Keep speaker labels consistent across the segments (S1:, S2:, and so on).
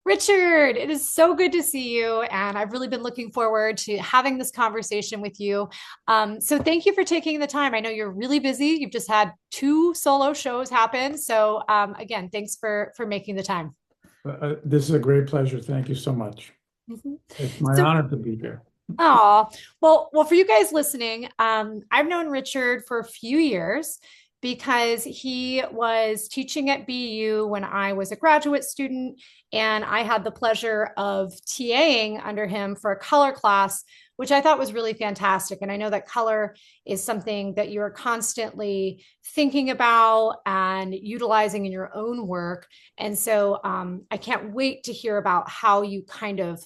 S1: Richard, it is so good to see you. And I've really been looking forward to having this conversation with you. So thank you for taking the time. I know you're really busy. You've just had two solo shows happen. So again, thanks for making the time.
S2: This is a great pleasure. Thank you so much.
S1: Mhm.
S2: It's my
S1: So
S2: honor to be here.
S1: Oh, well, for you guys listening, I've known Richard for a few years because he was teaching at BU when I was a graduate student, and I had the pleasure of TAing under him for a color class, which I thought was really fantastic. And I know that color is something that you are constantly thinking about and utilizing in your own work. And so I can't wait to hear about how you kind of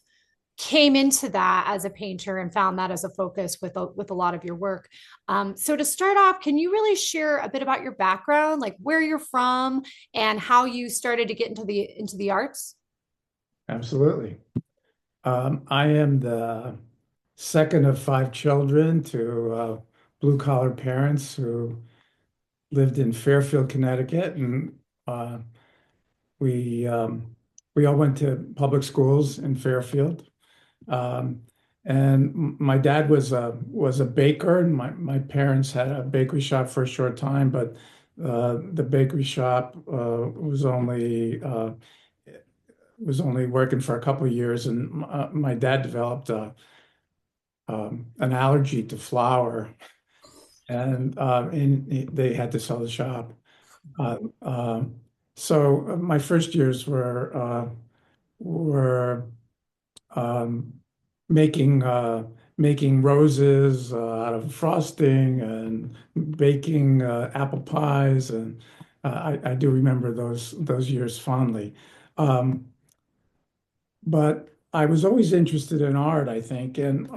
S1: came into that as a painter and found that as a focus with a lot of your work. So to start off, can you really share a bit about your background, like where you're from and how you started to get into the arts?
S2: Absolutely. I am the second of five children to blue collar parents who lived in Fairfield, Connecticut, and uh, we um, we all went to public schools in Fairfield. Um, and my dad was a baker, and my parents had a bakery shop for a short time, but the bakery shop was only working for a couple of years, and my dad developed an allergy to flour, and they had to sell the shop. Uh, uh, so my first years were um, making making roses out of frosting and baking apple pies, and I do remember those years fondly. Um, but I was always interested in art, I think, and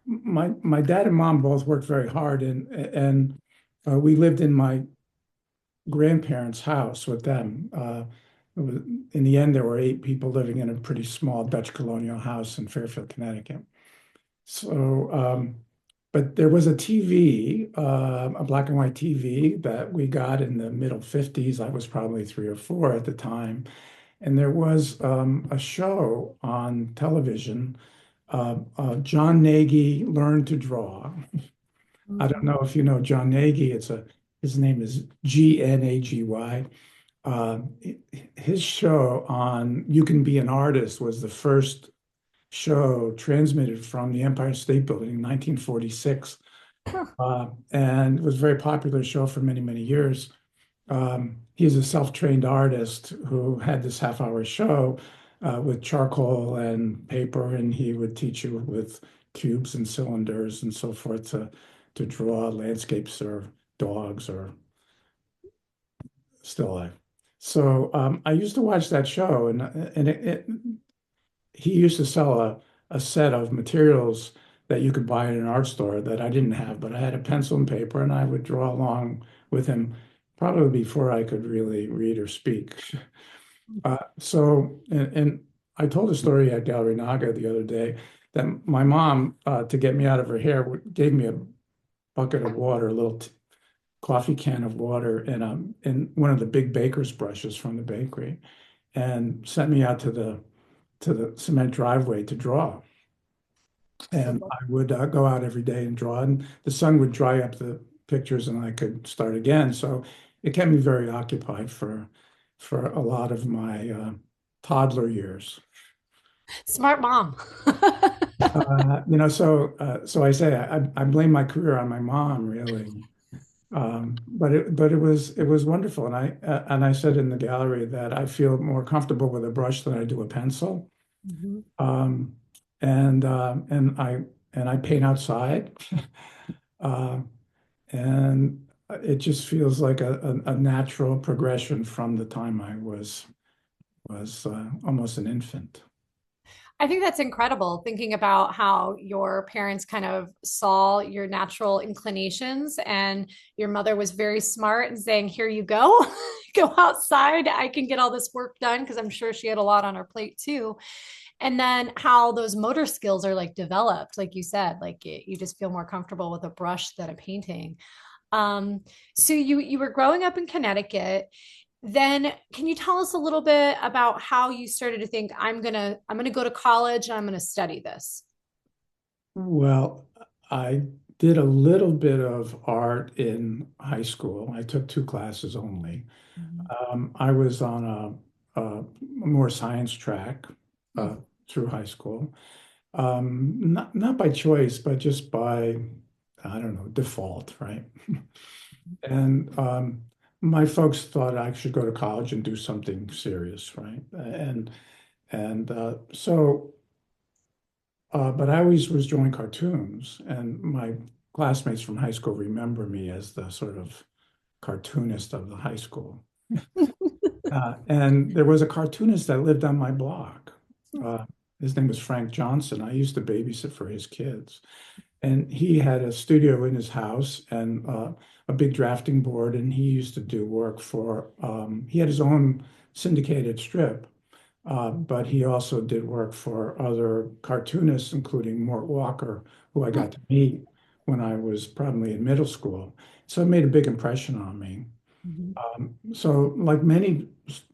S2: my dad and mom both worked very hard, and we lived in my grandparents' house with them. In the end, there were eight people living in a pretty small Dutch colonial house in Fairfield, Connecticut. So, but there was a TV, a black and white TV that we got in the middle 50s. I was probably three or four at the time. And there was a show on television, John Nagy Learned to Draw. I don't
S1: Mhm.
S2: know if you know John Nagy. His name is Gnagy. Uh, his show on You Can Be an Artist was the first show transmitted from the Empire State Building in 1946. And it was a very popular show for many, many years. He's a self-trained artist who had this half-hour show with charcoal and paper, and he would teach you with cubes and cylinders and so forth to draw landscapes or dogs or still life. So I used to watch that show, and he used to sell a set of materials that you could buy in an art store that I didn't have, but I had a pencil and paper, and I would draw along with him probably before I could really read or speak. And I told a story at Gallery Naga the other day that my mom, to get me out of her hair, gave me a bucket of water, a little coffee can of water, and one of the big baker's brushes from the bakery, and sent me out to the cement driveway to draw. And I would go out every day and draw, and the sun would dry up the pictures, and I could start again. So it kept me very occupied for a lot of my toddler years.
S1: Smart mom.
S2: So I say I blame my career on my mom, really. But it was wonderful, and I said in the gallery that I feel more comfortable with a brush than I do a pencil.
S1: Mhm.
S2: Um, and I paint outside, uh, and it just feels like a natural progression from the time I was almost an infant.
S1: I think that's incredible thinking about how your parents kind of saw your natural inclinations and your mother was very smart and saying, "Here you go. Go outside. I can get all this work done," because I'm sure she had a lot on her plate too. And then how those motor skills are like developed, like you said, like you just feel more comfortable with a brush than a painting. Um, so you were growing up in Connecticut, then can you tell us a little bit about how you started to think I'm gonna go to college and I'm gonna study this?
S2: Well, I did a little bit of art in high school. I took two classes only.
S1: Mhm.
S2: I was on a more science track uh,
S1: Hmm.
S2: through high school. Not by choice, but just by, I don't know, default, right? And my folks thought I should go to college and do something serious, right? But I always was drawing cartoons, and my classmates from high school remember me as the sort of cartoonist of the high school. And there was a cartoonist that lived on my block. Uh, his name was Frank Johnson. I used to babysit for his kids. And he had a studio in his house and a big drafting board. And he used to do work for, he had his own syndicated strip, but he also did work for other cartoonists, including Mort Walker, who I got to meet when I was probably in middle school. So it made a big impression on me.
S1: Mhm.
S2: So, like many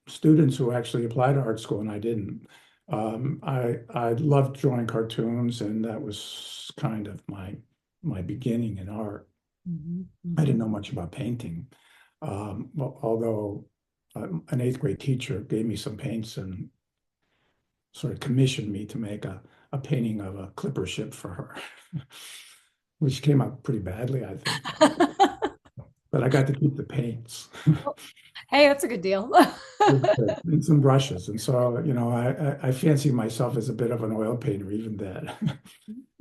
S2: students who actually applied to art school, and I didn't, I loved drawing cartoons, and that was kind of my beginning in art.
S1: Mhm.
S2: I
S1: Mhm.
S2: didn't know much about painting, although an eighth grade teacher gave me some paints and sort of commissioned me to make a painting of a clipper ship for her, which came out pretty badly, I think. But I got to keep the paints.
S1: Hey, that's a good deal.
S2: And some brushes. And so, I fancy myself as a bit of an oil painter even then.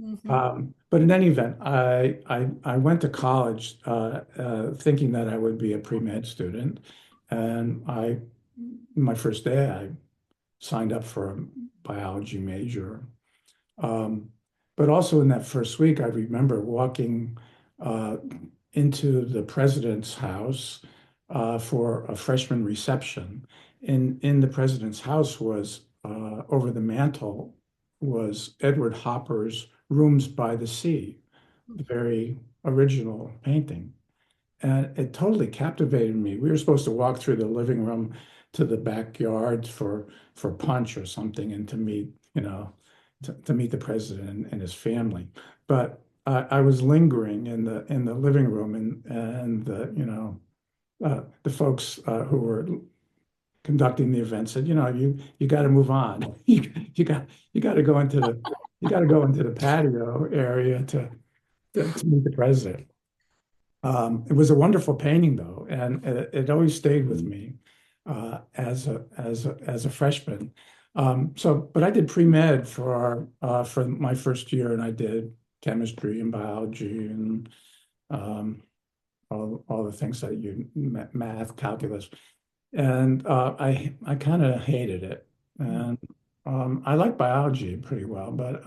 S1: Mhm.
S2: But in any event, I went to college thinking that I would be a pre-med student. And my first day, I signed up for a biology major. Um, but also in that first week, I remember walking uh, into the president's house for a freshman reception. In the president's house was over the mantle was Edward Hopper's Rooms by the Sea, the very original painting. And it totally captivated me. We were supposed to walk through the living room to the backyard for punch or something and to meet, to meet the president and his family. But I was lingering in the living room and the folks who were conducting the event said, you got to move on. You got to go into the patio area to meet the president. It was a wonderful painting, though, and it always stayed with me as a freshman. But I did pre-med for my first year, and I did chemistry and biology and um, all the things that math, calculus, and I kind of hated it, and I like biology pretty well, but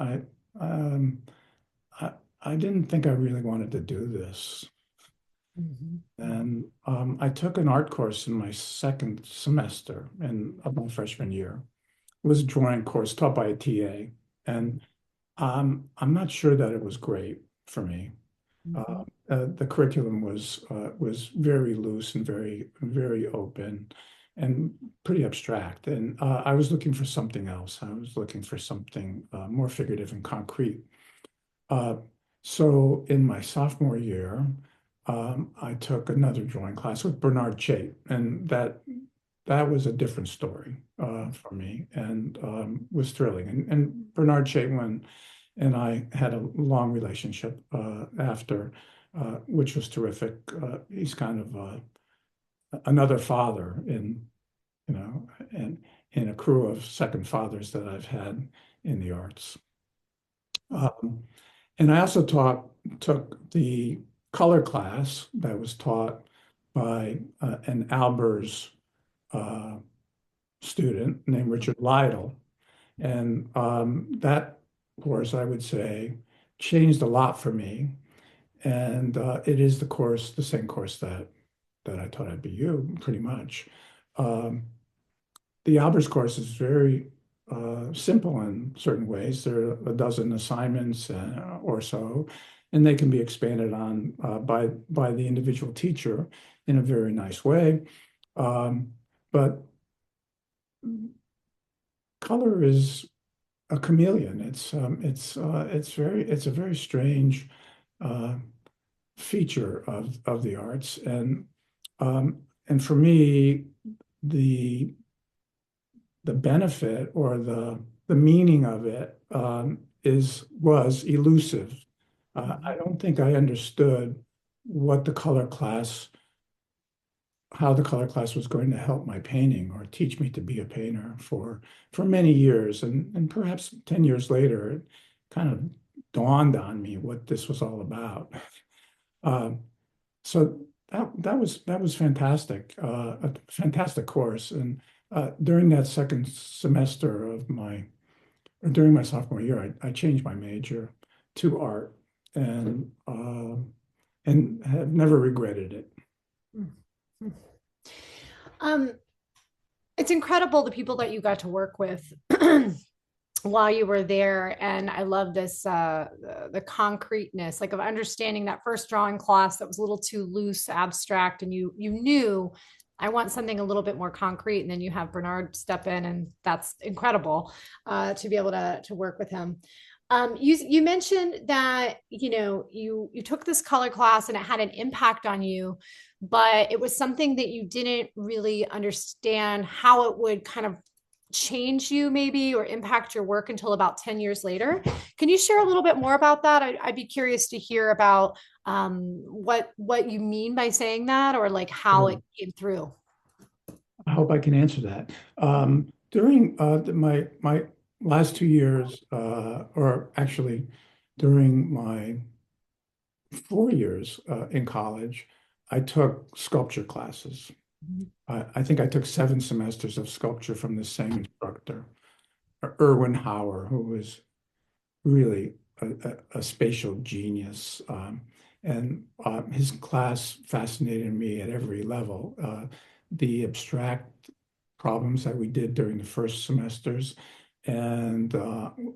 S2: um, I I didn't think I really wanted to do this.
S1: Mhm. Mhm.
S2: And I took an art course in my second semester of my freshman year. It was a drawing course taught by a TA, and I'm not sure that it was great for me.
S1: Mhm.
S2: The curriculum was very loose and very open and pretty abstract. And I was looking for something else. I was looking for something more figurative and concrete. Uh, so in my sophomore year, I took another drawing class with Bernard Chait, and that was a different story for me, and was thrilling. And Bernard Chait and I had a long relationship after, which was terrific. He's kind of another father and in a crew of second fathers that I've had in the arts. Um, and I also took the color class that was taught by an Albers uh, student named Richard Lytle. And that course, I would say, changed a lot for me. And it is the same course that I taught at BU, pretty much. Um, the Albers course is very simple in certain ways. There are a dozen assignments or so, and they can be expanded on by the individual teacher in a very nice way. Um, but color is a chameleon. It's a very strange uh, feature of the arts, and for me, the the benefit or the meaning of it is was elusive. I don't think I understood what the color class, how the color class was going to help my painting or teach me to be a painter for many years, and perhaps 10 years later, it kind of dawned on me what this was all about. Um, so that was fantastic, a fantastic course. And during that second semester of or during my sophomore year, I changed my major to art, and have never regretted it.
S1: Um, it's incredible the people that you got to work with while you were there. And I love this the concreteness, like of understanding that first drawing class that was a little too loose, abstract, and you knew I want something a little bit more concrete. And then you have Bernard step in, and that's incredible to be able to work with him. You mentioned that you took this color class and it had an impact on you, but it was something that you didn't really understand how it would kind of change you maybe or impact your work until about 10 years later. Can you share a little bit more about that? I'd be curious to hear about what you mean by saying that, or like how it came through.
S2: I hope I can answer that. During my last 2 years, or actually during my 4 years in college, I took sculpture classes. I think I took 7 semesters of sculpture from the same instructor, Erwin Hauer, who was really a spatial genius. And his class fascinated me at every level. The abstract problems that we did during the first semesters, and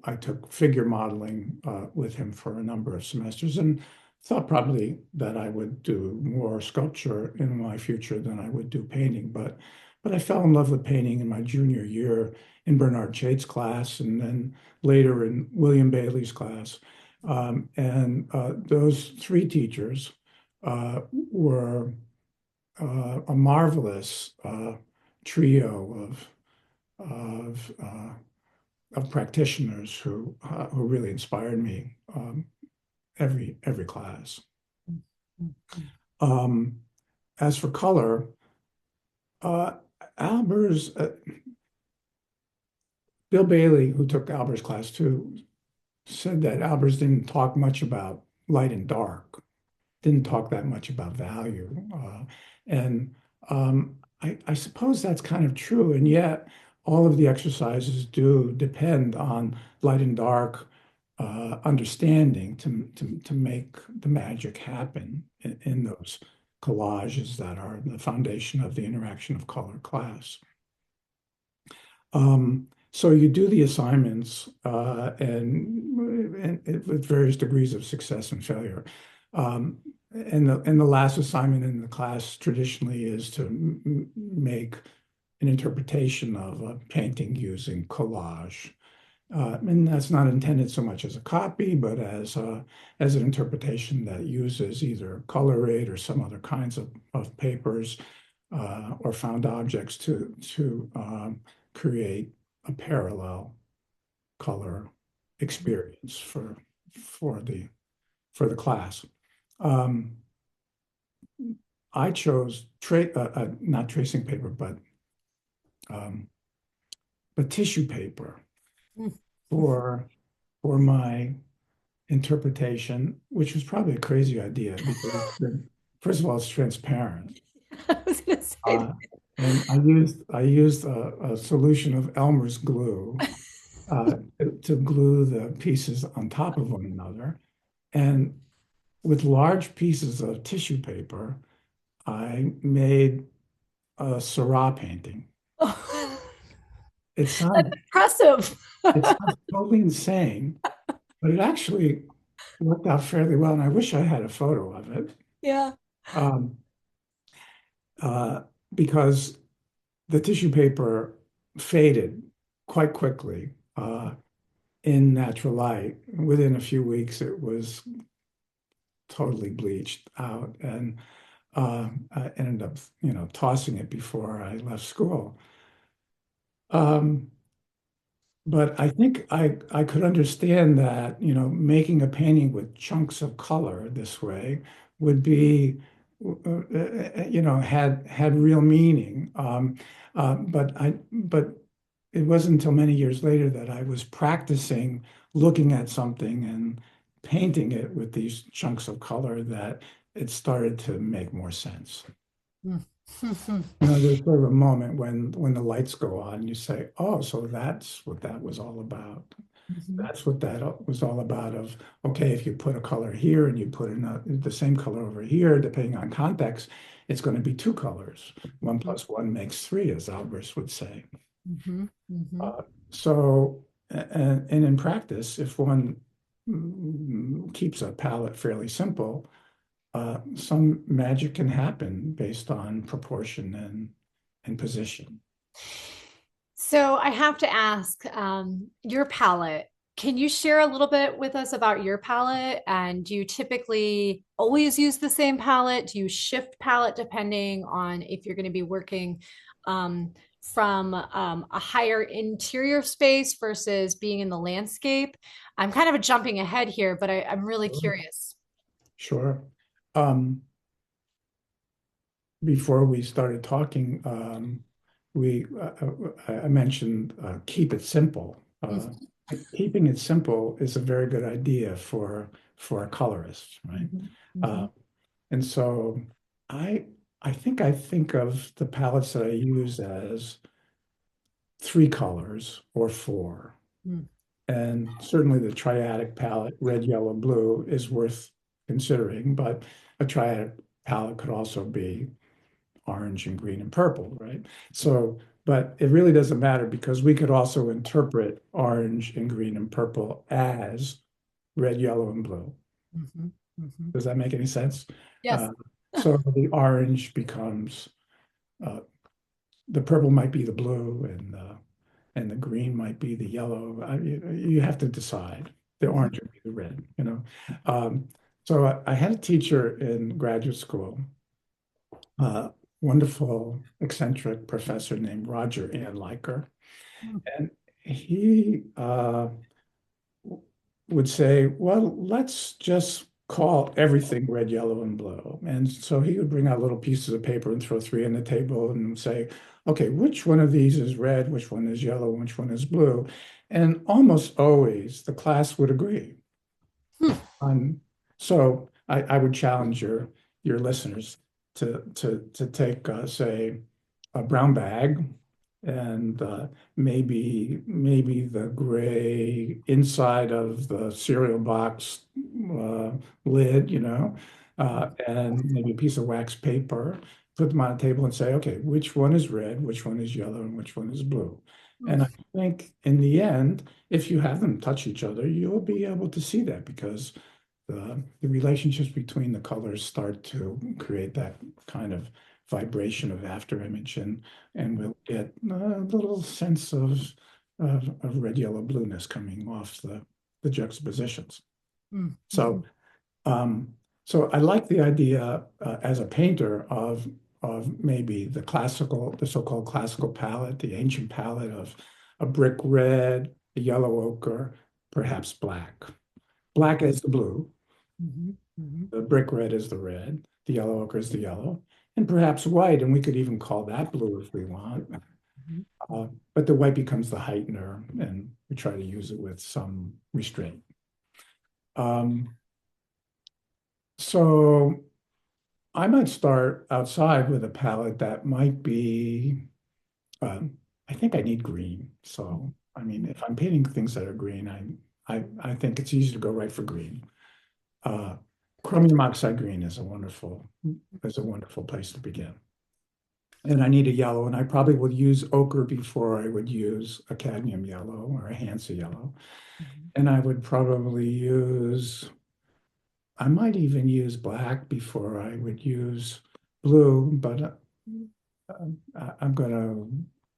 S2: I took figure modeling with him for a number of semesters, and thought probably that I would do more sculpture in my future than I would do painting. But I fell in love with painting in my junior year in Bernard Chait's class, and then later in William Bailey's class. And those three teachers were a marvelous trio of practitioners who really inspired me every class. Um, as for color, uh, Albers, Bill Bailey, who took Albers' class too, said that Albers didn't talk much about light and dark, didn't talk that much about value. And I suppose that's kind of true. And yet, all of the exercises do depend on light and dark understanding to make the magic happen in those collages that are the foundation of the interaction of color class. So you do the assignments and with various degrees of success and failure. And the last assignment in the class traditionally is to make an interpretation of a painting using collage. And that's not intended so much as a copy, but as an interpretation that uses either color aid or some other kinds of papers or found objects to create a parallel color experience for the class. I chose not tracing paper, but tissue paper for my interpretation, which was probably a crazy idea because first of all, it's transparent.
S1: I was going to say
S2: Uh,
S1: that.
S2: and I used a solution of Elmer's glue to glue the pieces on top of one another. And with large pieces of tissue paper, I made a Seurat painting.
S1: Oh,
S2: It
S1: that's
S2: sounds
S1: impressive.
S2: it sounds totally insane, but it actually worked out fairly well. And I wish I had a photo of it
S1: Yeah.
S2: um, uh, because the tissue paper faded quite quickly in natural light. Within a few weeks, it was totally bleached out, and I ended up, tossing it before I left school. Um, but I think I could understand that, making a painting with chunks of color this way would be, had real meaning. But it wasn't until many years later that I was practicing looking at something and painting it with these chunks of color that it started to make more sense. There's sort of a moment when the lights go on, you say, "Oh, so that's what that was all about."
S1: Mhm.
S2: That's what that was all about. Of okay, if you put a color here and you put the same color over here, depending on context, it's going to be two colors. One plus one makes three, as Albers would say.
S1: Mhm. Mhm.
S2: Uh, so, and in practice, if one keeps a palette fairly simple, some magic can happen based on proportion and position.
S1: So I have to ask, your palette. Can you share a little bit with us about your palette? And do you typically always use the same palette? Do you shift palette depending on if you're going to be working um, from a higher interior space versus being in the landscape? I'm kind of jumping ahead here, but I'm really curious.
S2: Sure. Um, Before we started talking, I mentioned keep it simple.
S1: Mhm.
S2: Keeping it simple is a very good idea for a colorist, right?
S1: Mhm.
S2: Uh,
S1: Mhm.
S2: and so I I think of the palettes that I use as three colors or four.
S1: Mhm.
S2: And certainly the triadic palette, red, yellow, blue, is worth considering, but a triadic palette could also be orange and green and purple, right? So, but it really doesn't matter because we could also interpret orange and green and purple as red, yellow, and blue.
S1: Mhm. Mhm.
S2: Does that make any sense?
S1: Yes.
S2: Uh, so the orange becomes uh, the purple might be the blue, and the green might be the yellow. You have to decide. The
S1: Mhm.
S2: orange would be the red. So I had a teacher in graduate school, wonderful, eccentric professor named Roger Anliker. And he would say, well, let's just call everything red, yellow, and blue. And so he would bring out little pieces of paper and throw three on the table and say, okay, which one of these is red, which one is yellow, which one is blue? And almost always the class would agree.
S1: Hmm.
S2: Um, so I would challenge your listeners to take say a brown bag and maybe the gray inside of the cereal box uh, lid, and maybe a piece of wax paper. Put them on a table and say, okay, which one is red, which one is yellow, and which one is blue? And I think in the end, if you have them touch each other, you'll be able to see that because the relationships between the colors start to create that kind of vibration of after image, and we'll get a little sense of red, yellow, blueness coming off the juxtapositions. So
S1: Mhm.
S2: um, so I like the idea as a painter of maybe the so-called classical palette, the ancient palette of a brick red, a yellow ochre, perhaps black. Black is the blue,
S1: Mhm. Mhm.
S2: the brick red is the red, the yellow ochre is the yellow, and perhaps white, and we could even call that blue if we want.
S1: Mhm.
S2: But the white becomes the heightener, and we try to use it with some restraint. Um, so I might start outside with a palette that might be, I think I need green. So, I mean, if I'm painting things that are green, I think it's easy to go right for green. Uh, Chromium oxide green is a wonderful place to begin. And I need a yellow, and I probably would use ochre before I would use a cadmium yellow or a Hansa yellow.
S1: Mhm.
S2: And I might even use black before I would use blue, but I'm going to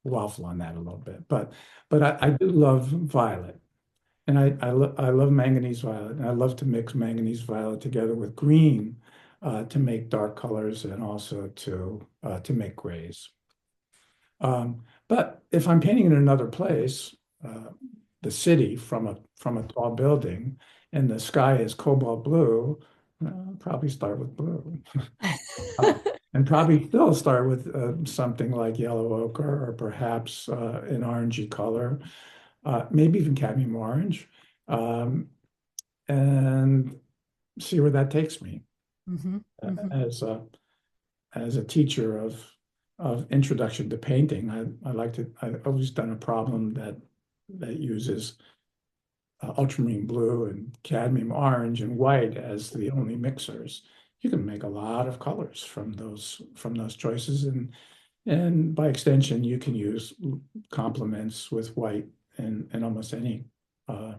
S2: waffle on that a little bit, but I do love violet, and I love manganese violet, and I love to mix manganese violet together with green to make dark colors and also to make grays. But if I'm painting in another place, the city from a tall building, and the sky is cobalt blue, I'll probably start with blue. Uh, and probably still start with something like yellow ochre or perhaps an orangey color, maybe even cadmium orange, um, and see where that takes me.
S1: Mm-hmm, mm-hmm.
S2: As a teacher of introduction to painting, I've always done a problem that uses ultramarine blue and cadmium orange and white as the only mixers. You can make a lot of colors from those choices, and by extension, you can use complements with white and almost uh, uh,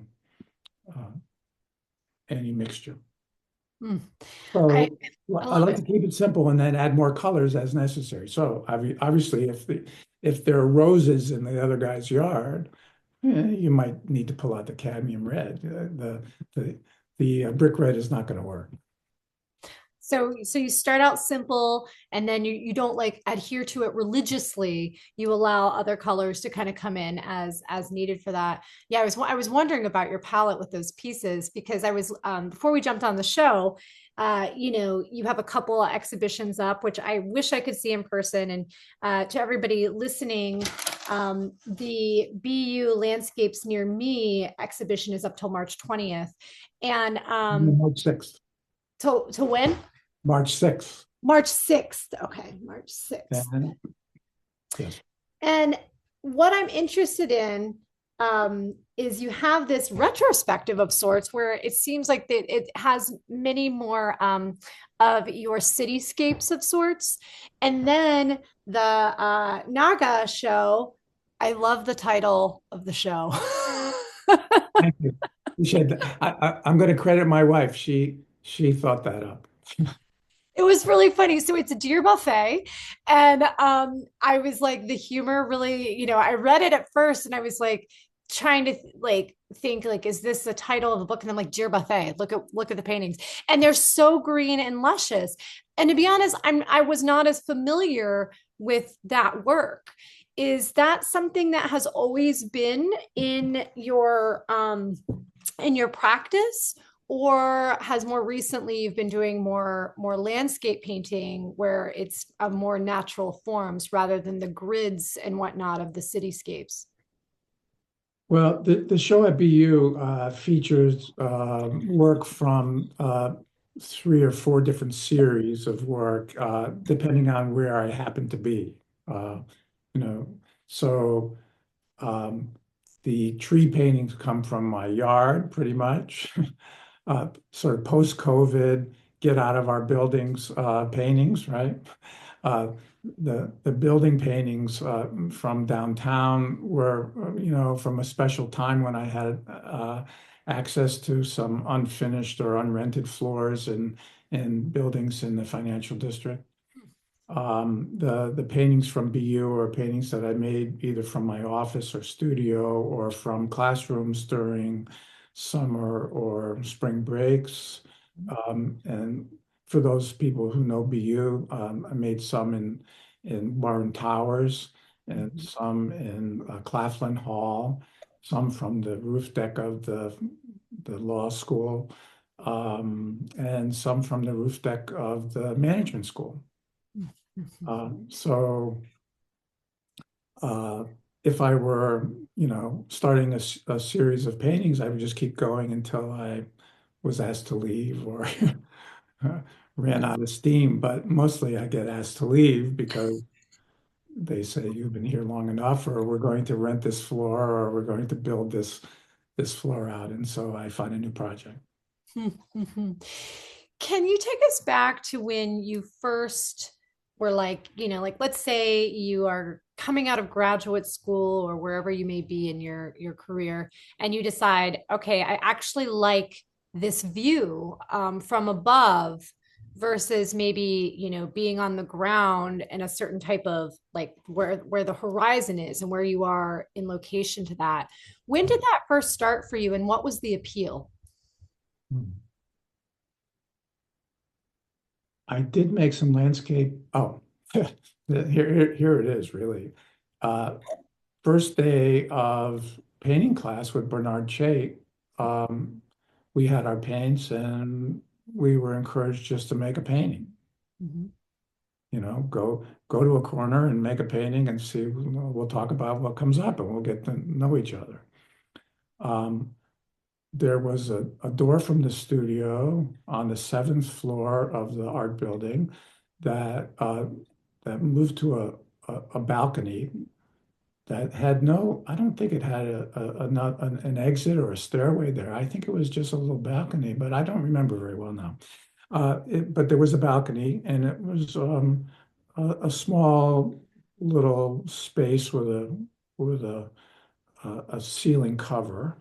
S2: any mixture.
S1: Mm. I
S2: So
S1: I
S2: I
S1: love
S2: like
S1: it.
S2: to keep it simple and then add more colors as necessary. So obviously, if there are roses in the other guy's yard, you might need to pull out the cadmium red. The brick red is not going to work.
S1: So you start out simple and then you don't like adhere to it religiously. You allow other colors to kind of come in as needed for that. Yeah, I was wondering about your palette with those pieces because I was before we jumped on the show, you have a couple of exhibitions up, which I wish I could see in person. And to everybody listening, the BU Landscapes Near Me exhibition is up till March 20th. And
S2: March 6th.
S1: to when?
S2: March 6th.
S1: March 6th. Okay, March 6th.
S2: And yes.
S1: And what I'm interested in is you have this retrospective of sorts where it seems like that it has many more of your cityscapes of sorts. And then the Naga show, I love the title of the show.
S2: Thank you. I'm going to credit my wife. She thought that up.
S1: It was really funny. So it's a deer buffet. And I was like, the humor really, I read it at first and I was like trying to like think like, is this the title of the book? And I'm like, deer buffet, look at the paintings. And they're so green and luscious. And to be honest, I was not as familiar with that work. Is that something that has always been in your practice? Or has more recently you've been doing more landscape painting where it's a more natural forms rather than the grids and whatnot of the cityscapes?
S2: Well, the show at BU features work from 3 or 4 different series of work, depending on where I happen to be. Uh, you know, so um, the tree paintings come from my yard, pretty much. Sort of post-COVID, get out of our buildings paintings, right? Uh, the building paintings from downtown were, from a special time when I had access to some unfinished or unrented floors in buildings in the financial district. The paintings from BU are paintings that I made either from my office or studio or from classrooms during summer or spring breaks. And for those people who know BU, I made some in Warren Towers and some in Claflin Hall, some from the roof deck of the law school, and some from the roof deck of the management school. So uh, if I were, starting a series of paintings, I would just keep going until I was asked to leave or ran out of steam. But mostly I get asked to leave because they say you've been here long enough, or we're going to rent this floor, or we're going to build this floor out. And so I find a new project.
S1: Can you take us back to when you first were like, like let's say you are coming out of graduate school or wherever you may be in your career, and you decide, okay, I actually like this view from above. versus maybe, being on the ground in a certain type of like where the horizon is and where you are in location to that. When did that first start for you and what was the appeal?
S2: I did make some landscape. Oh, here it is, really. Uh, First day of painting class with Bernard Chait, um, we had our paints and we were encouraged just to make a painting.
S1: Mhm.
S2: Go to a corner and make a painting and see, we'll talk about what comes up and we'll get to know each other. Um, there was a door from the studio on the seventh floor of the art building that that moved to a balcony that had no, I don't think it had not an exit or a stairway there. I think it was just a little balcony, but I don't remember very well now. But there was a balcony, and it was a small little space with a ceiling cover,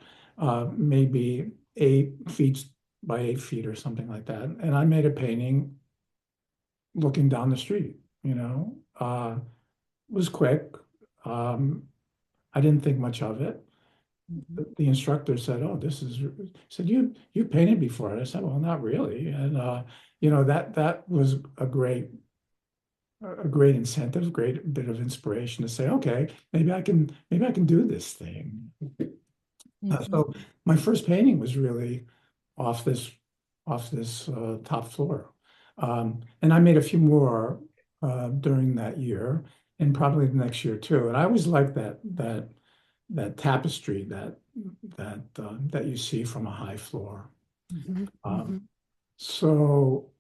S2: maybe 8 feet by 8 feet or something like that. And I made a painting looking down the street. It was quick. Um, I didn't think much of it.
S1: Mhm.
S2: The instructor said, "Oh, this is," said, you painted before." And I said, "Well, not really." And that was a great incentive, great bit of inspiration to say, "Okay, maybe I can do this thing."
S1: Mhm.
S2: So my first painting was really off this off this top floor, and I made a few more during that year, and probably the next year too. And I always liked that tapestry that you see from a high floor.
S1: Mhm.
S2: Um,
S1: Mhm.
S2: so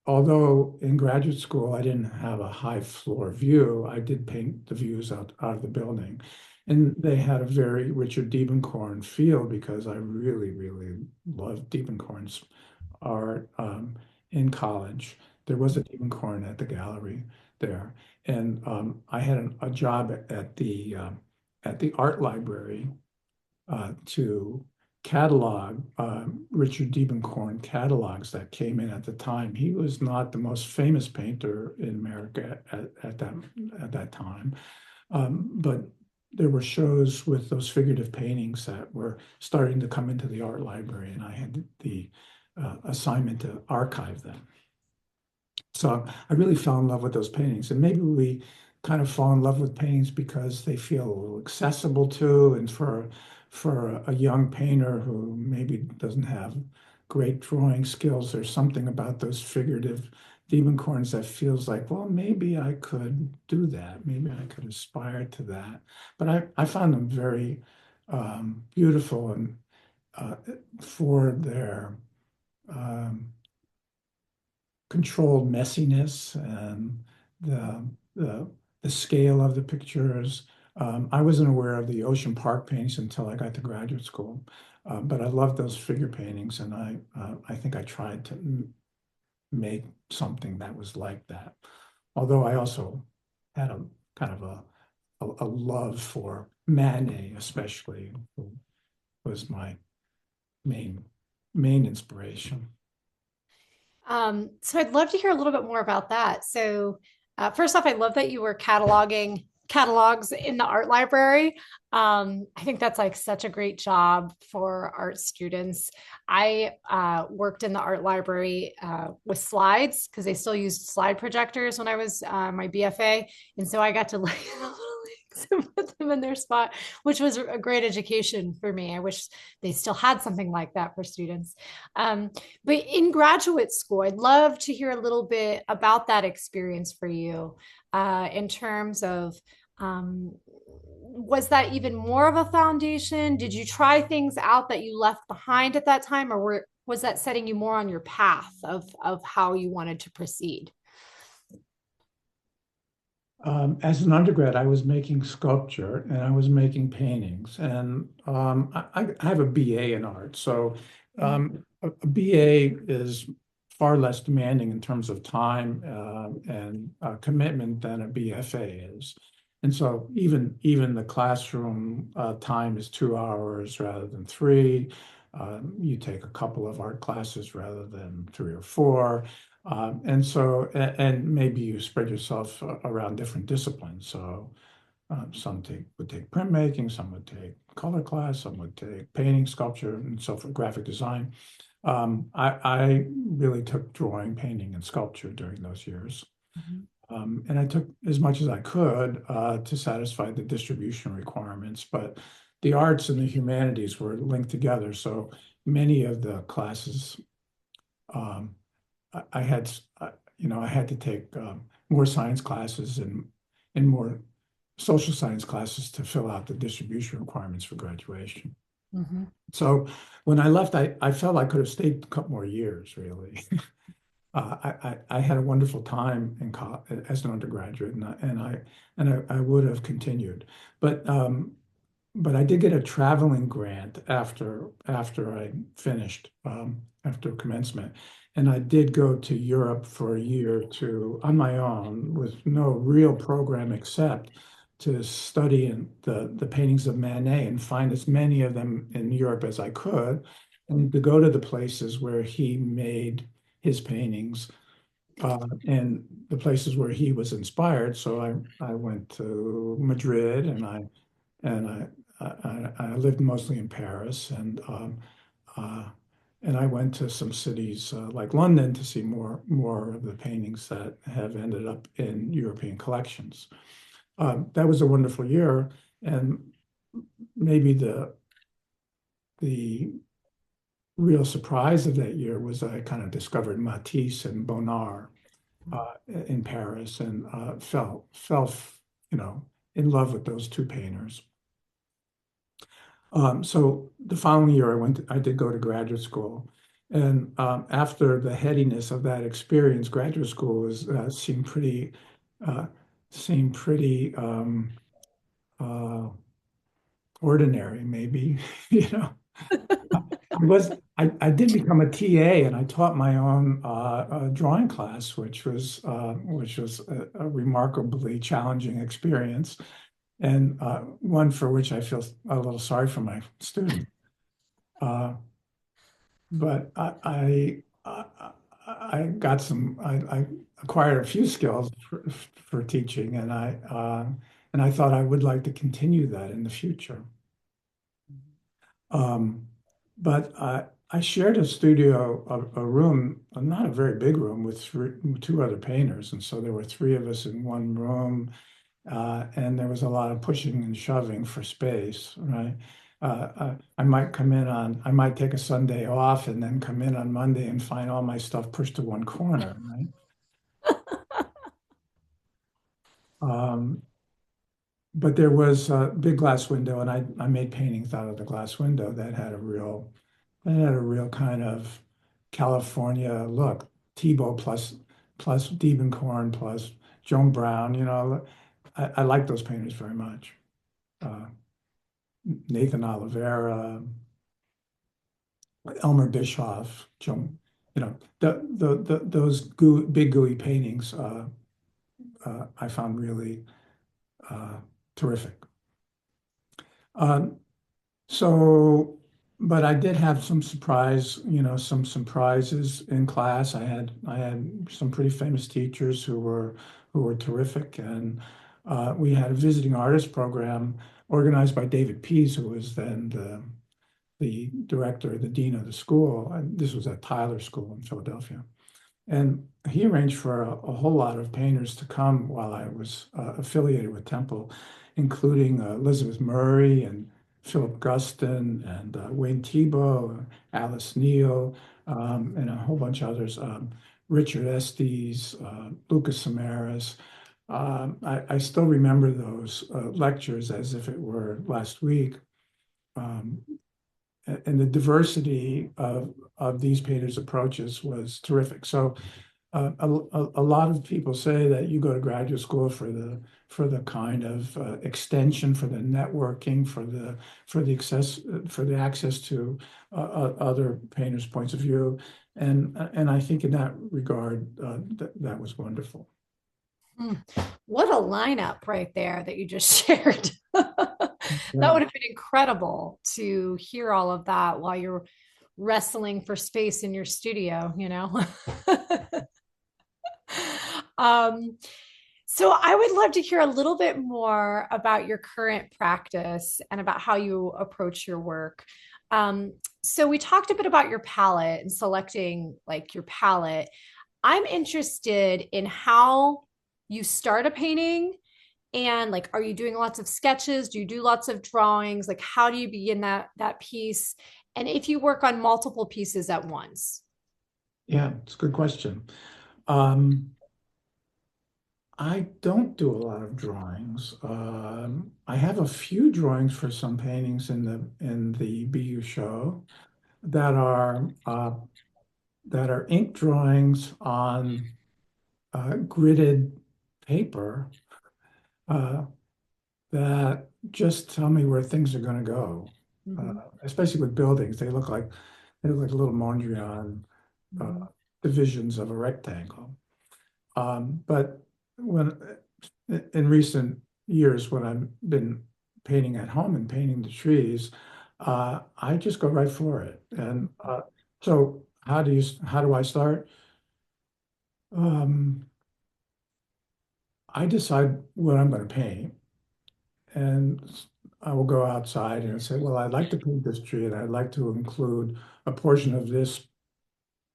S2: although in graduate school I didn't have a high floor view, I did paint the views out of the building. And they had a very Richard Diebenkorn feel because I really, really loved Diebenkorn's art in college. There was a Diebenkorn at the gallery there. And I had a job at the art library to catalog Richard Diebenkorn catalogs that came in at the time. He was not the most famous painter in America at that time, but there were shows with those figurative paintings that were starting to come into the art library, and I had the assignment to archive them. So I really fell in love with those paintings. And maybe we kind of fall in love with paintings because they feel a little accessible to, and for a young painter who maybe doesn't have great drawing skills, there's something about those figurative Diebenkorns that feels like, well, maybe I could do that. Maybe I could aspire to that. But I found them very beautiful and for their um, controlled messiness and the the, the scale of the pictures. I wasn't aware of the Ocean Park paintings until I got to graduate school, but I loved those figure paintings, and I think I tried to make something that was like that. Although I also had a kind of a love for Manet, especially, who was my main main inspiration.
S1: So I'd love to hear a little bit more about that. So, first off, I love that you were cataloging catalogs in the art library. I think that's like such a great job for art students. I worked in the art library with slides because they still used slide projectors when I was my BFA, and so I got to like put them in their spot, which was a great education for me. I wish they still had something like that for students. Um, but in graduate school, I'd love to hear a little bit about that experience for you in terms of was that even more of a foundation? Did you try things out that you left behind at that time, or was that setting you more on your path of how you wanted to proceed?
S2: As an undergrad, I was making sculpture and I was making paintings, and I have a BA in art. So a BA is far less demanding in terms of time and commitment than a BFA is. And so even the classroom time is 2 hours rather than three. You take a couple of art classes rather than three or four. And maybe you spread yourself around different disciplines. So some would take printmaking, some would take color class, some would take painting, sculpture, and so forth, graphic design. I really took drawing, painting, and sculpture during those years.
S1: Mhm.
S2: And I took as much as I could to satisfy the distribution requirements, but the arts and the humanities were linked together. So many of the classes, um, I had, I had to take more science classes and more social science classes to fill out the distribution requirements for graduation.
S1: Mhm.
S2: So when I left, I felt I could have stayed a couple more years, really. I had a wonderful time in as an undergraduate, and I would have continued, but I did get a traveling grant after I finished after commencement, and I did go to Europe for a year to on my own with no real program except to study the paintings of Manet and find as many of them in Europe as I could, and to go to the places where he made his paintings and the places where he was inspired. So I went to Madrid and I lived mostly in Paris uh, and I went to some cities like London to see more of the paintings that have ended up in European collections. That was a wonderful year, and maybe the real surprise of that year was I kind of discovered Matisse and Bonnard in Paris and fell you know in love with those two painters. So the following year, I did go to graduate school. And after the headiness of that experience, graduate school uh, seemed pretty uh, ordinary, maybe. You know, I did become a TA, and I taught my own drawing class, which was a remarkably challenging experience, and one for which I feel a little sorry for my students. Uh, but I got I acquired a few skills for teaching, and I thought I would like to continue that in the future. Um, but I shared a studio, a room, not a very big room, with two other painters, and so there were three of us in one room, and there was a lot of pushing and shoving for space, right? I might take a Sunday off and then come in on Monday and find all my stuff pushed to one corner, right? Um, but there was a big glass window, and I made paintings out of the glass window that had a real kind of California look. Tebow plus Diebenkorn plus Joan Brown, I like those painters very much. Uh, Nathan Oliveira, Elmer Bischoff, Joan, those big gooey paintings I found really uh, terrific. Um, So, but I did have some surprises in class. I had some pretty famous teachers who were terrific, and we had a visiting artist program organized by David Pease, who was then the director, the dean of the school. And this was at Tyler School in Philadelphia. And he arranged for a whole lot of painters to come while I was affiliated with Temple, including Elizabeth Murray and Philip Guston and Wayne Thiebaud, Alice Neal, and a whole bunch of others, Richard Estes, Lucas Samaras. I still remember those lectures as if it were last week. Um, and the diversity of these painters' approaches was terrific. So a lot of people say that you go to graduate school for the kind of extension, for the networking, for the access to other painters' points of view, and I think in that regard that was wonderful.
S1: Hmm. What a lineup right there that you just shared. That
S2: Yeah.
S1: would have been incredible to hear all of that while you're wrestling for space in your studio, you know? Um, so I would love to hear a little bit more about your current practice and about how you approach your work. Um, so we talked a bit about your palette and selecting like your palette. I'm interested in how you start a painting and like are you doing lots of sketches? Do you do lots of drawings? Like how do you begin that piece? And if you work on multiple pieces at once?
S2: Yeah, it's a good question. Um, I don't do a lot of drawings. I have a few drawings for some paintings in the BU show that are ink drawings on gridded paper uh, that just tell me where things are going to go. Uh,
S1: Mhm,
S2: Especially with buildings, they look like little Mondrian uh,
S1: mhm,
S2: divisions of a rectangle. But when in recent years, when I've been painting at home and painting the trees, I just go right for it. And so, how do I start? Um, I decide what I'm going to paint, and I will go outside and say, well, I'd like to paint this tree, and I'd like to include a portion of this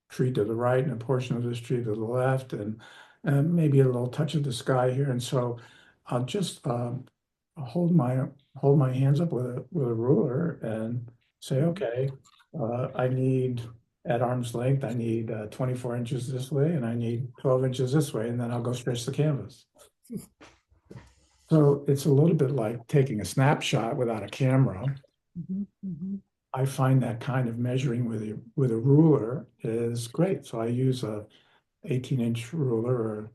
S2: tree to the right and a portion of this tree to the left, and maybe a little touch of the sky here. And so I'll just hold my hold my hands up with a ruler and say,
S1: mhm.
S2: okay, I need at arm's length, I need 24 inches this way, and I need 12 inches this way, and then I'll go stretch the canvas. So it's a little bit like taking a snapshot without a camera.
S1: Mhm, mhm,
S2: I find that kind of measuring with a ruler is great. So I use a 18-inch ruler or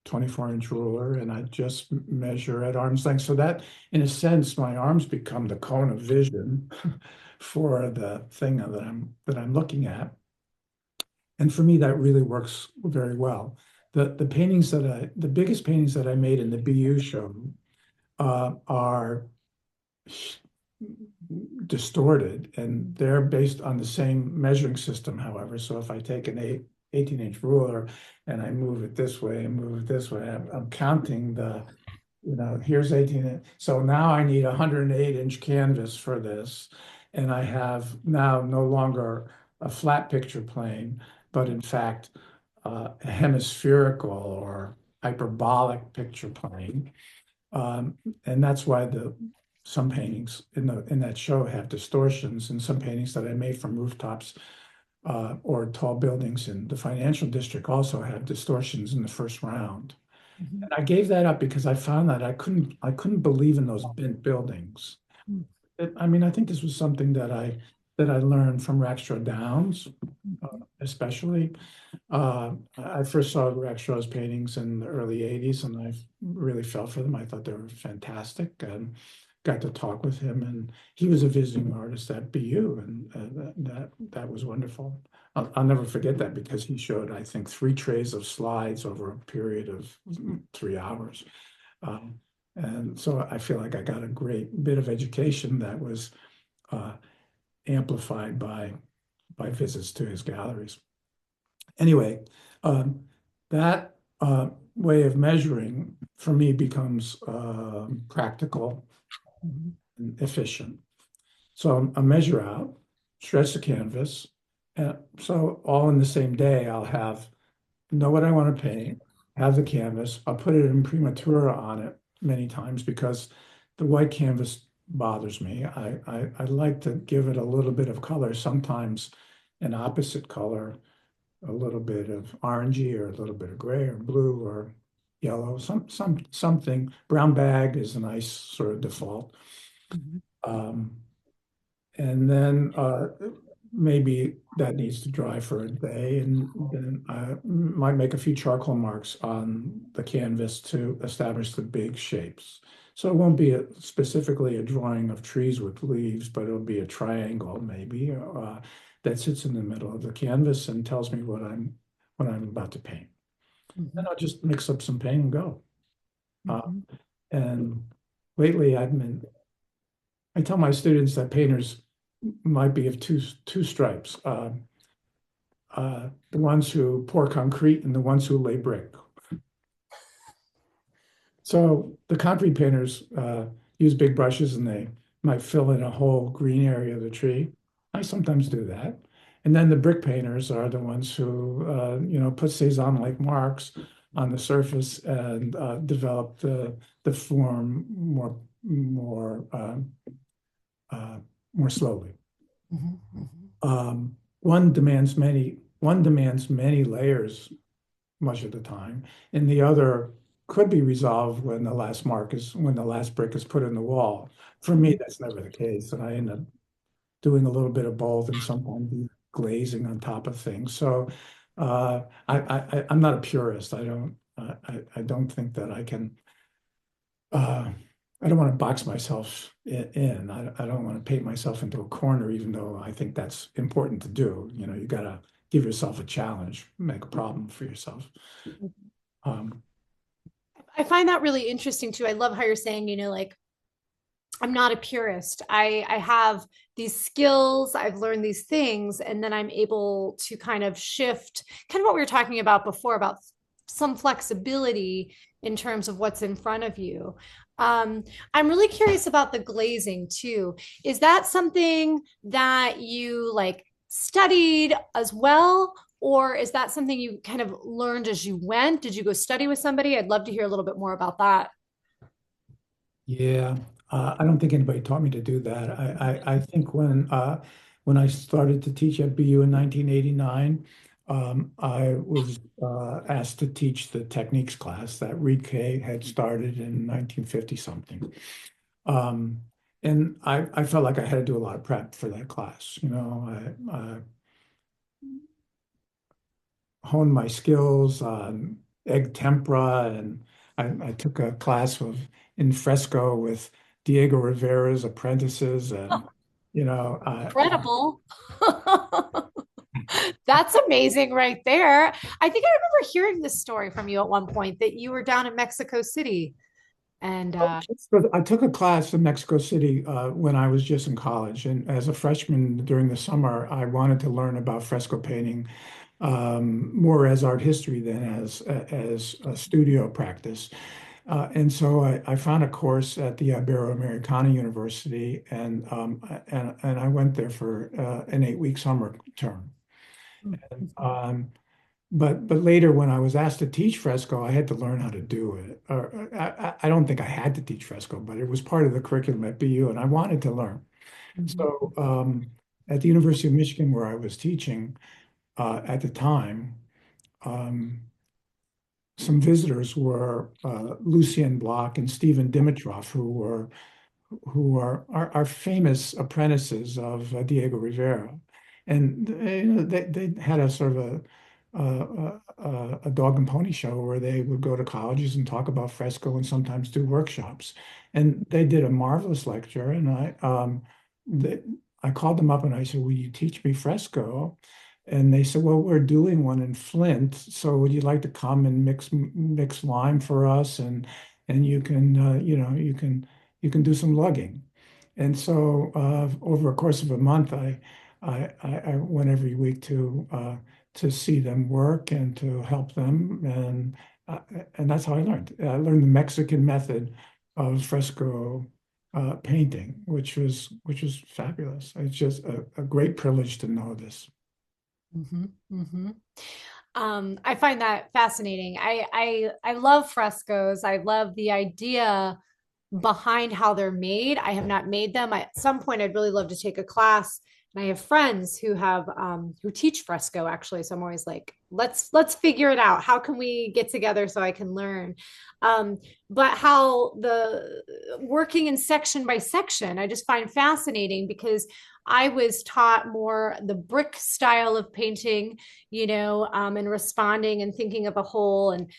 S2: 24-inch ruler, and I just measure at arm's length. So that, in a sense, my arms become the cone of vision for the thing that I'm looking at. And for me, that really works very well. The biggest paintings that I made in the BU show are distorted, and they're based on the same measuring system, however. So if I take an 18-inch ruler and I move it this way and move it this way, I'm counting here's 18. So now I need a 108-inch canvas for this. And I have now no longer a flat picture plane, but in fact, a hemispherical or hyperbolic picture plane. Um, and that's why some paintings in that show have distortions, and some paintings that I made from rooftops or tall buildings in the financial district also have distortions in the first round.
S1: mhm,
S2: And I gave that up because I found that I couldn't believe in those bent buildings.
S1: mhm,
S2: I mean, I think this was something that I learned from Rackstraw Downs,
S1: mhm,
S2: especially. I first saw Rackstraw's paintings in the early 80s, and I really fell for them. I thought they were fantastic, and got to talk with him. And he was a visiting artist at BU, and that was wonderful. I'll never forget that because he showed, I think, 3 trays of slides over a period of 3 hours. Um, and so I feel like I got a great bit of education that was uh, amplified by visits to his galleries. Anyway, that way of measuring for me becomes practical
S1: mhm,
S2: and efficient. So I measure out, stretch the canvas, and so all in the same day, I'll know what I want to paint, have the canvas. I'll put it in prematura on it many times because the white canvas bothers me. I like to give it a little bit of color, sometimes an opposite color, a little bit of orangey or a little bit of gray or blue or yellow, something. Brown bag is a nice sort of default.
S1: mhm,
S2: Um, and then maybe that needs to dry for a day, and then I might make a few charcoal marks on the canvas to establish the big shapes. So it won't be specifically a drawing of trees with leaves, but it'll be a triangle maybe that sits in the middle of the canvas and tells me what I'm about to paint. Then
S1: mhm,
S2: I'll just mix up some paint and go. Uh,
S1: mhm,
S2: and lately, I tell my students that painters might be of two stripes. The ones who pour concrete and the ones who lay brick. So the concrete painters use big brushes and they might fill in a whole green area of the tree. I sometimes do that. And then the brick painters are the ones who, put Cezanne-like marks on the surface and develop the form more uh, more slowly.
S1: Mhm, mhm.
S2: One demands many layers much of the time, and the other could be resolved when the last brick is put in the wall. For me, that's never the case, and I end up doing a little bit of both and sometimes even glazing on top of things. So I'm not a purist. I don't think that I can. Uh, I don't want to box myself in. I don't want to paint myself into a corner, even though I think that's important to do. You got to give yourself a challenge, make a problem for yourself. Um,
S1: I find that really interesting too. I love how you're saying, like I'm not a purist. I have these skills, I've learned these things, and then I'm able to kind of shift kind of what we were talking about before about some flexibility in terms of what's in front of you. Um, I'm really curious about the glazing too. Is that something that you like studied as well? Or is that something you kind of learned as you went? Did you go study with somebody? I'd love to hear a little bit more about that.
S2: yeah, I don't think anybody taught me to do that. I think when I started to teach at BU in 1989, I was asked to teach the techniques class that Reed K had started in 1950 something. Um, and I felt like I had to do a lot of prep for that class. I honed my skills on egg tempera, and I took a class in fresco with Diego Rivera's apprentices, and
S1: Incredible. That's amazing right there. I think I remember hearing this story from you at one point that you were down in Mexico City and
S2: I took a class in Mexico City when I was just in college, and as a freshman during the summer, I wanted to learn about fresco painting more as art history than as a studio practice. And so I found a course at the Ibero-Americana University, and I went there for an 8-week summer term. But later, when I was asked to teach fresco, I had to learn how to do it. Or I don't think I had to teach fresco, but it was part of the curriculum at BU, and I wanted to learn. So at the University of Michigan, where I was teaching at the time, um, some visitors were Lucien Bloch and Stephen Dimitrov, who are famous apprentices of Diego Rivera, and they had a sort of a dog and pony show where they would go to colleges and talk about fresco and sometimes do workshops, and they did a marvelous lecture, and they, I called them up and I said, "Will you teach me fresco?" And they said, "Well, we're doing one in Flint, so would you like to come and mix lime for us, and you can you can do some lugging." And so over a course of a month, I went every week to see them work and to help them, uh, and that's how I learned. I learned the Mexican method of fresco painting, which was fabulous. It's just a great privilege to know this.
S1: Mhm, mhm. I find that fascinating. I love frescoes. I love the idea behind how they're made. I have not made them. At some point, I'd really love to take a class. And I have friends who have who teach fresco actually. So I'm always like, let's figure it out. How can we get together so I can learn? Um, but how the working in section by section, I just find fascinating because I was taught more the brick style of painting, and responding and thinking of a whole. And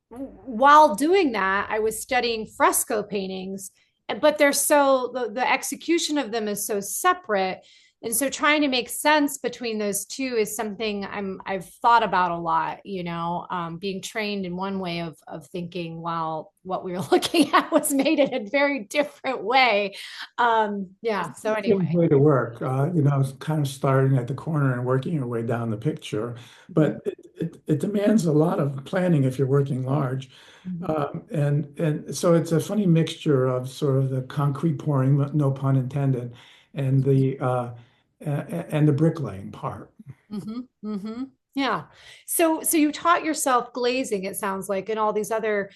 S1: while doing that, I was studying fresco paintings, but the execution of them is so separate. And so trying to make sense between those two is something I've thought about a lot, being trained in one way of thinking while what we were looking at was made in a very different way. Yeah. So
S2: Different
S1: anyway.
S2: way to work, it's kind of starting at the corner and working your way down the picture. But it demands a lot of planning if you're working large.
S1: Mhm.
S2: And so it's a funny mixture of sort of the concrete pouring, no pun intended, and the bricklaying part.
S1: Mm-hmm. Mm-hmm. Yeah. So you taught yourself glazing, it sounds like, and all these other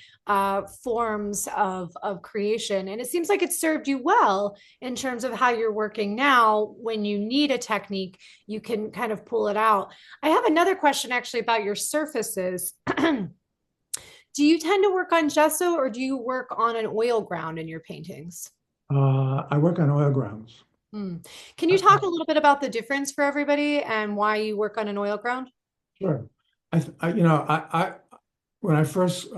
S1: forms of creation. And it seems like it served you well in terms of how you're working now. When you need a technique, you can kind of pull it out. I have another question actually about your surfaces. Do you tend to work on gesso or do you work on an oil ground in your paintings?
S2: I work on oil grounds.
S1: Hmm. Can you
S2: I,
S1: talk a little bit about the difference for everybody and why you work on an oil ground?
S2: sure. When I first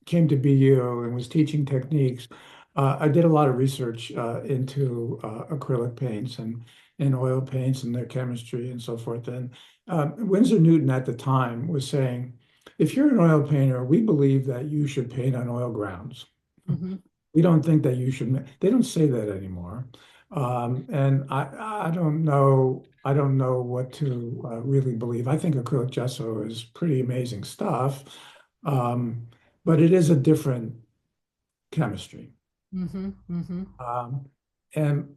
S2: came to BU and was teaching techniques, I did a lot of research into acrylic paints and oil paints and their chemistry and so forth. And Winsor Newton at the time was saying, if you're an oil painter, we believe that you should paint on oil grounds.
S1: Mm-hmm.
S2: We don't think that you should. They don't say that anymore, and I don't know what to really believe. I think acrylic gesso is pretty amazing stuff, um, but it is a different chemistry.
S1: Mm-hmm. Mm-hmm.
S2: Um, and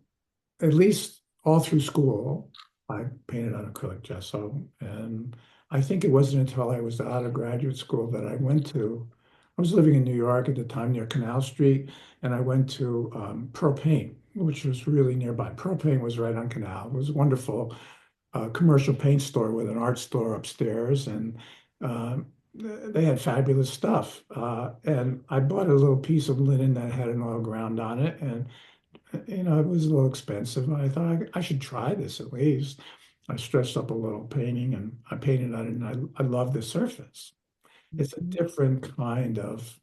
S2: at least all through school, I painted on acrylic gesso. And I think it wasn't until I was out of graduate school that I was living in New York at the time near Canal Street, and I went to Pearl Paint, which was really nearby. Pearl Paint was right on Canal. It was a wonderful commercial paint store with an art store upstairs, and they had fabulous stuff. And I bought a little piece of linen that had an oil ground on it, and it was a little expensive. And I thought I should try this at least. I stretched up a little painting and I painted on it, and I love the surface. It's a different kind of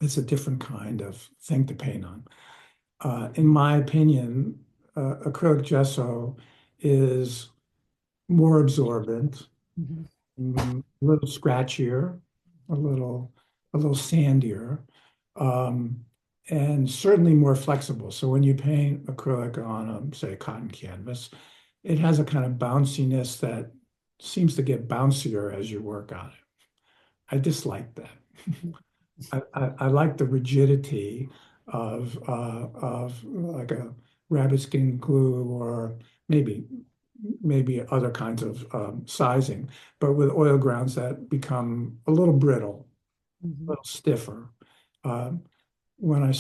S2: it's a different kind of thing to paint on. In my opinion, acrylic gesso is more absorbent,
S1: Mm-hmm.
S2: a little scratchier, a little a little sandier, um, and certainly more flexible. So when you paint acrylic on, say, a cotton canvas, it has a kind of bounciness that seems to get bouncier as you work on it. I dislike that. I like the rigidity of like a rabbit skin glue or maybe maybe other kinds of sizing, but with oil grounds that become a little brittle, a
S1: Mm-hmm.
S2: little stiffer. Um, when I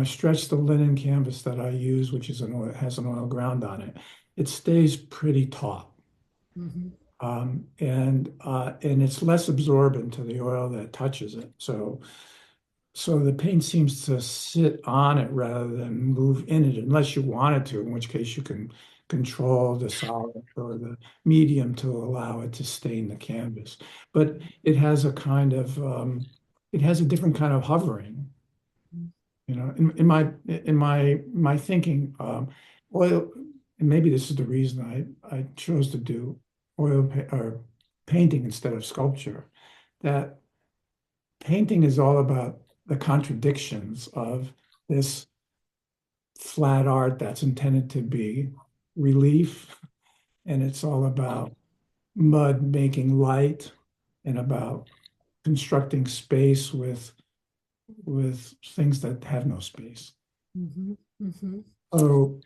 S2: stretch the linen canvas that I use, which is has an oil ground on it, it stays pretty taut.
S1: Mm-hmm.
S2: And it's less absorbent to the oil that touches it. So the paint seems to sit on it rather than move in it, unless you wanted to, in which case you can control the solid or the medium to allow it to stain the canvas. But it has a different kind of hovering. In my thinking, oil, and maybe this is the reason I chose to do or painting instead of sculpture, that painting is all about the contradictions of this flat art that's intended to be relief, and it's all about mud making light and about constructing space with things that have no space.
S1: Mm-hmm. Mm-hmm.
S2: So,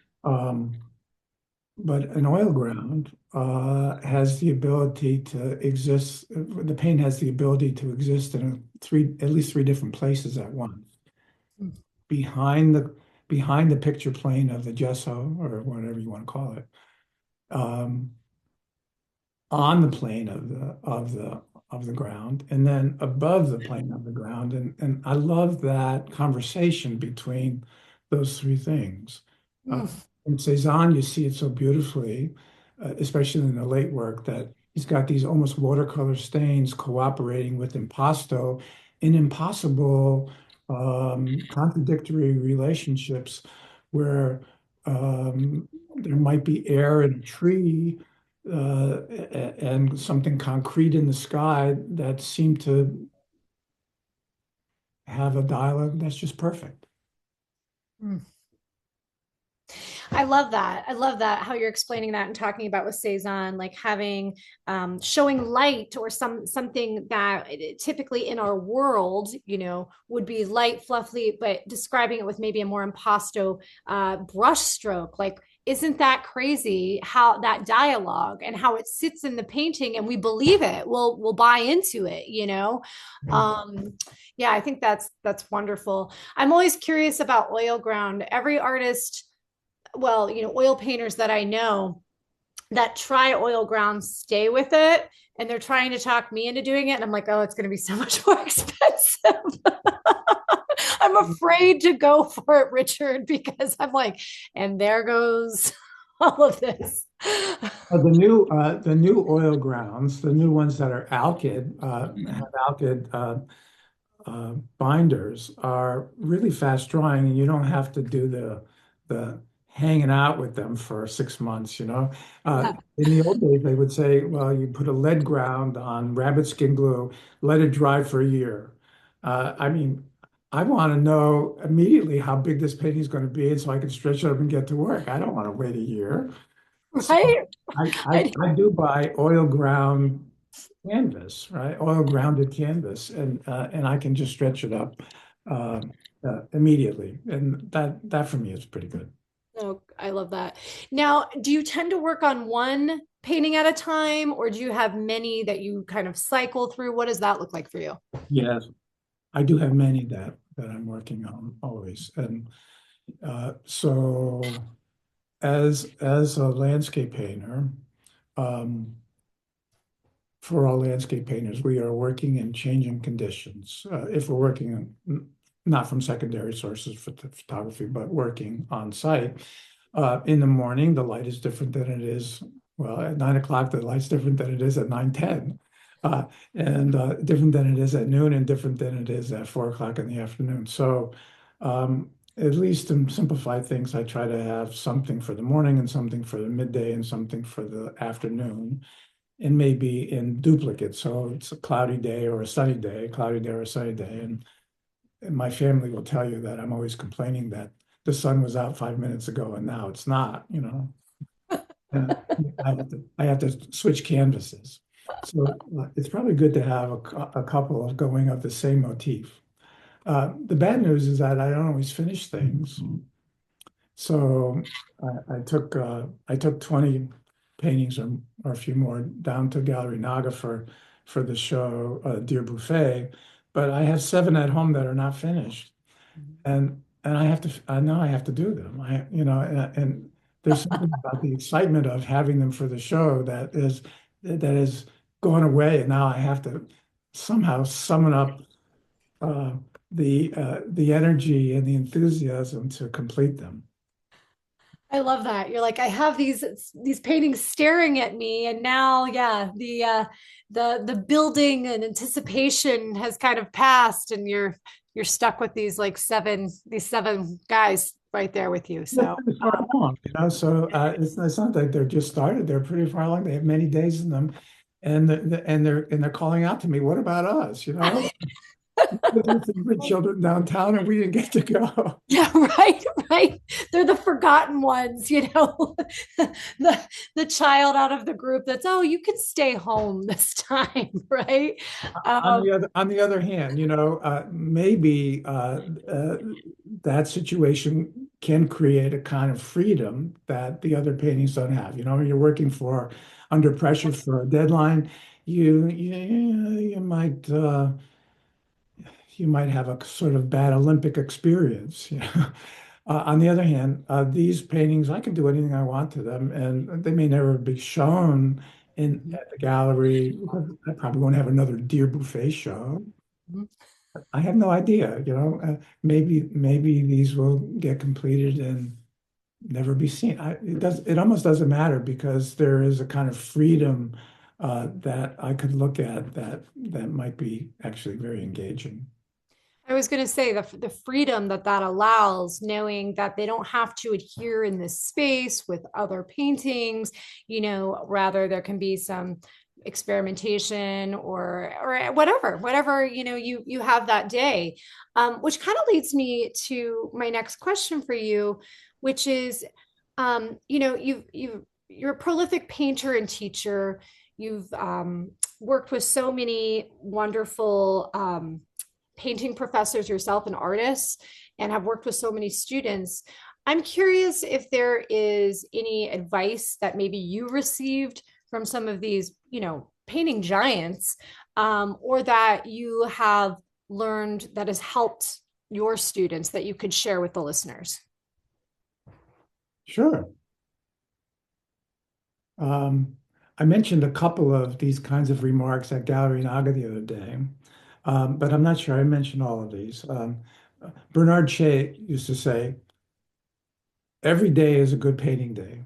S2: but an oil ground has the ability to exist. The paint has the ability to exist in at least three different places at once. Behind the behind the picture plane of the gesso or whatever you want to call it, um, on the plane of the ground, and then above the plane of the ground. And I love that conversation between those three things. Uh,
S1: Mm-hmm.
S2: in Cezanne, you see it so beautifully, especially in the late work, that he's got these almost watercolor stains cooperating with impasto in impossible, contradictory relationships where there might be air in a tree and something concrete in the sky that seem to have a dialogue that's just perfect.
S1: I love that. I love that how you're explaining that and talking about with Cezanne, like having showing light or something that typically in our world, would be light, fluffy, but describing it with maybe a more impasto brush stroke. Like, isn't that crazy how that dialogue and how it sits in the painting and we believe it? We'll buy into it. Um, yeah, I think that's wonderful. I'm always curious about oil ground. Every artist, well, oil painters that I know that try oil ground stay with it, and they're trying to talk me into doing it. And I'm like, oh, it's going to be so much more expensive. I'm afraid to go for it, Richard, because I'm like, and there goes all of this.
S2: The new oil grounds, the new ones that are alkyd, have alkyd binders are really fast drying, and you don't have to do the hanging out with them for 6 months, you know.
S1: Yeah.
S2: In the old days, they would say, well, you put a lead ground on rabbit skin glue, let it dry for a year. I mean, I want to know immediately how big this painting is going to be, and so I can stretch it up and get to work. I don't want to wait a year. So
S1: Right.
S2: I do buy oil ground canvas, right? Oil grounded canvas, and I can just stretch it up immediately, and that for me is pretty good.
S1: Oh, I love that. Now, do you tend to work on one painting at a time, or do you have many that you kind of cycle through? What does that look like for you?
S2: Yes, I do have many that I'm working on always, and so as a landscape painter, um, for all landscape painters, we are working in changing conditions. If we're working not from secondary sources for the photography, but working on site. In the morning, the light is different than it is, well, at 9 o'clock, the light's different than it is at 9:10. And different than it is at noon and different than it is at 4 o'clock in the afternoon. So at least in simplified things, I try to have something for the morning and something for the midday and something for the afternoon, and maybe in duplicate. So it's a cloudy day or a sunny day, cloudy day or a sunny day. And my family will tell you that I'm always complaining that the sun was out 5 minutes ago and now it's not, you know. And I have to switch canvases. So it's probably good to have a couple of going of the same motif. The bad news is that I don't always finish things. So I took 20 paintings or a few more down to Gallery Naga for the show Dear Buffet, but I have seven at home that are not finished, and I know I have to do them. And there's something about the excitement of having them for the show that is gone away, and now I have to somehow summon up uh, the energy and the enthusiasm to complete them.
S1: I love that. You're like, I have these paintings staring at me, and now, yeah, the building and anticipation has kind of passed, and you're stuck with these seven guys right there with you.
S2: They're
S1: So,
S2: pretty far along, you know. So it's not like they're just started. They're pretty far along. They have many days in them, and they're calling out to me. What about us? You know, there's some good children downtown, and we didn't get to go.
S1: yeah, right, right. They're the forgotten ones, the the child out of the group that's, oh, you can stay home this time, right? Um,
S2: On the other hand, you know, maybe that situation can create a kind of freedom that the other paintings don't have. You know, you're working for under pressure for a deadline. You might you might have a sort of bad Olympic experience. You know? On the other hand, these paintings, I can do anything I want to them, and they may never be shown in at the gallery. I probably won't have another Deer Buffet show. I have no idea, you know. Maybe these will get completed and never be seen. It almost doesn't matter because there is a kind of freedom that I could look at that might be actually very engaging.
S1: I was going to say the freedom that allows, knowing that they don't have to adhere in this space with other paintings, rather there can be some experimentation or whatever you have that day, which kind of leads me to my next question for you, which is You're a prolific painter and teacher. You've worked with so many wonderful painting professors yourself and artists, and have worked with so many students. I'm curious if there is any advice that maybe you received from some of these, painting giants, or that you have learned that has helped your students that you could share with the listeners.
S2: Sure. Um, I mentioned a couple of these kinds of remarks at Gallery Naga the other day, but I'm not sure I mentioned all of these. Bernard Shea used to say, every day is a good painting day.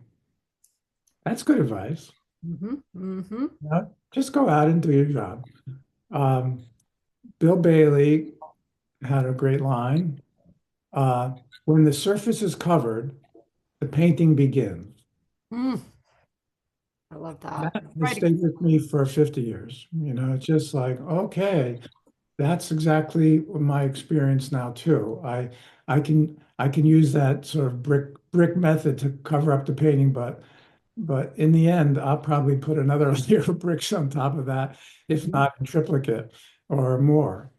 S2: That's good advice.
S1: Mm-hmm, mm-hmm.
S2: Just go out and do your job. Um, Bill Bailey had a great line. Uh, when the surface is covered, the painting begins.
S1: Mm, I love that.
S2: That has
S1: Try to.
S2: stayed with me for 50 years. It's just like, okay, that's exactly my experience now too. I can use that sort of brick method to cover up the painting, but in the end, I'll probably put another layer of bricks on top of that, if not in triplicate or more.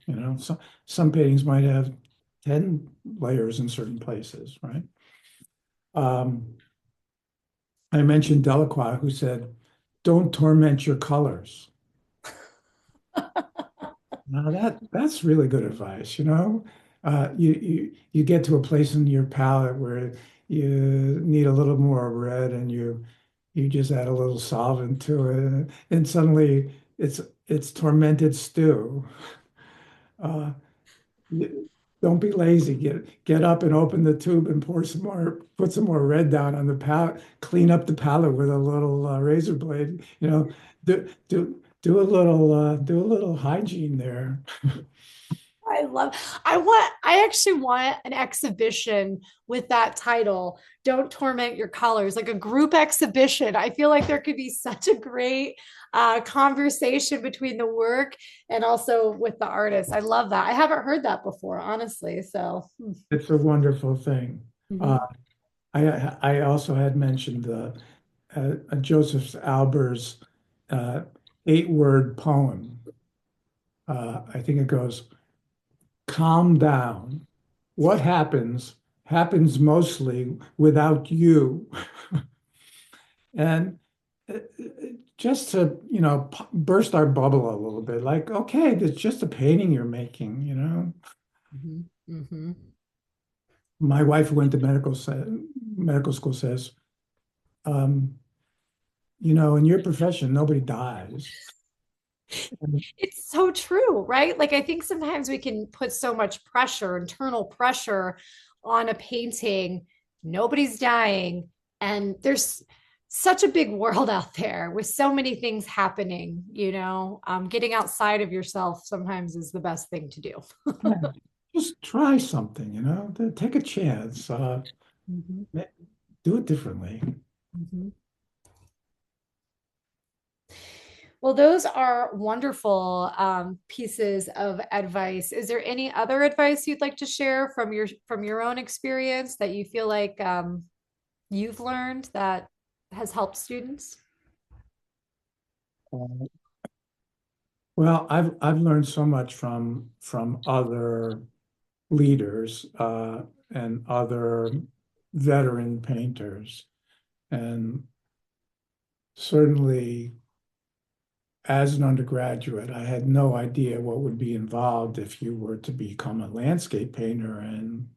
S2: Some paintings might have 10 layers in certain places, right? Um, I mentioned Delacroix, who said, "Don't torment your colors." Now that's really good advice. You get to a place in your palette where you need a little more red, and you just add a little solvent to it, and suddenly it's tormented stew. Uh, don't be lazy. Get up and open the tube and put some more red down on the palette. Clean up the palette with a little razor blade. Do a little hygiene there.
S1: I love, I actually want an exhibition with that title, Don't Torment Your Colors, like a group exhibition. I feel like there could be such a great conversation between the work and also with the artist. I love that. I haven't heard that before, honestly. So,
S2: It's a wonderful thing. Uh,
S1: mhm.
S2: I also had mentioned Joseph Alber's uh, 8-word poem. I think it goes, calm down. What happens mostly without you. And just to, burst our bubble a little bit, like, okay, it's just a painting you're making.
S1: Mhm, mhm.
S2: My wife who went to medical school says, um, in your profession, nobody dies. And
S1: It's so true, right? Like I think sometimes we can put so much pressure, internal pressure on a painting. Nobody's dying. And there's such a big world out there with so many things happening, getting outside of yourself sometimes is the best thing to do.
S2: yeah, just try something, take a chance,
S1: Mhm,
S2: do it differently.
S1: mhm. Well, those are wonderful pieces of advice. Is there any other advice you'd like to share from your own experience that you feel like you've learned that has helped students?
S2: Uh, Well, I've learned so much from other leaders and other veteran painters, and certainly as an undergraduate, I had no idea what would be involved if you were to become a landscape painter and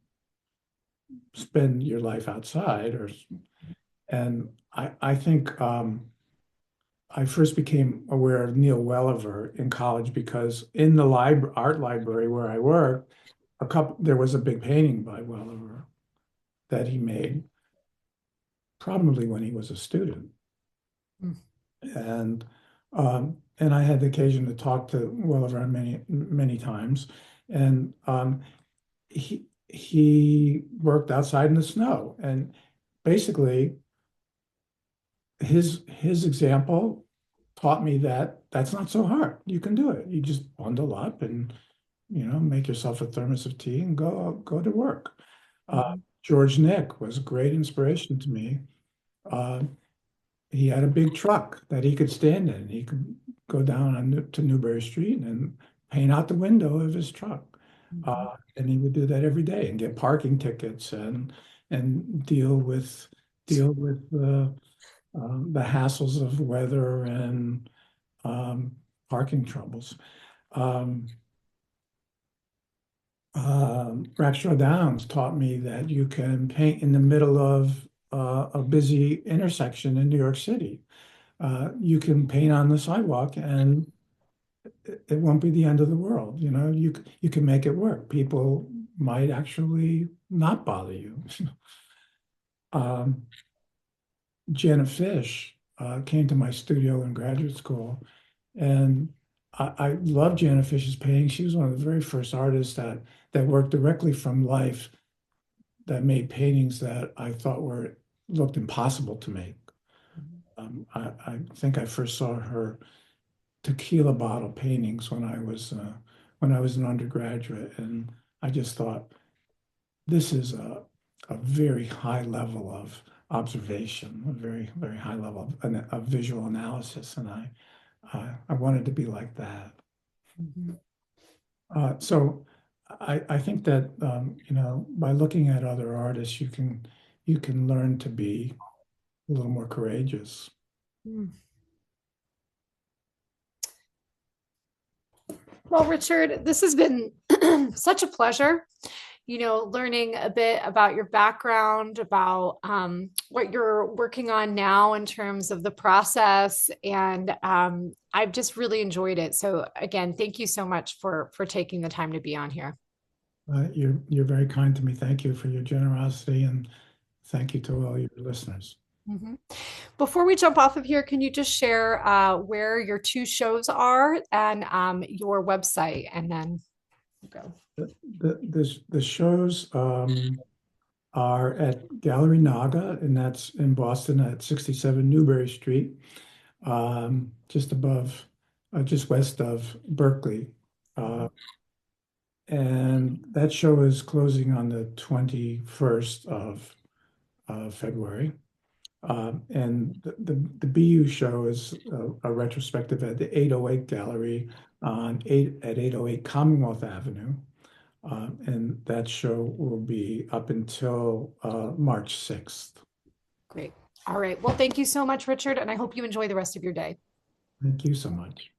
S2: spend your life outside. And I think I first became aware of Neil Welliver in college because in the art library where I worked, there was a big painting by Welliver that he made, probably when he was a student.
S1: Mm.
S2: And I had the occasion to talk to Welliver many, many times. And he worked outside in the snow. And basically his example taught me that that's not so hard. You can do it. You just bundle up and make yourself a thermos of tea and go to work.
S1: Mhm.
S2: George Nick was a great inspiration to me. Uh, he had a big truck that he could stand in. He could go down to Newbury Street and paint out the window of his truck.
S1: Mhm.
S2: And he would do that every day and get parking tickets and deal with the hassles of weather and um, parking troubles. Um, Rackstraw Downs taught me that you can paint in the middle of a busy intersection in New York City. You can paint on the sidewalk and it won't be the end of the world. You know, you can make it work. People might actually not bother you. Um, Jenna Fish came to my studio in graduate school, and I love Jenna Fish's painting. She was one of the very first artists that worked directly from life, that made paintings that I thought were looked impossible to make. I think I first saw her tequila bottle paintings when I was an undergraduate, and I just thought this is a very high level of observation, a very high level of visual analysis, and I wanted to be like that.
S1: Mhm.
S2: So I think that by looking at other artists, you can learn to be a little more courageous.
S1: Mm. Well, Richard, this has been such a pleasure, learning a bit about your background, about what you're working on now in terms of the process. And I've just really enjoyed it. So again, thank you so much for taking the time to be on here.
S2: You're very kind to me. Thank you for your generosity, and thank you to all your listeners.
S1: Mhm. Before we jump off of here, can you just share where your two shows are and your website, and then we'll go.
S2: The shows are at Gallery Naga, and that's in Boston at 67 Newbury Street, just west of Berkeley. Uh, and that show is closing on the 21st of February. And the BU show is a retrospective at the 808 Gallery at 808 Commonwealth Avenue. And that show will be up until March 6th.
S1: Great. All right. Well, thank you so much, Richard, and I hope you enjoy the rest of your day.
S2: Thank you so much.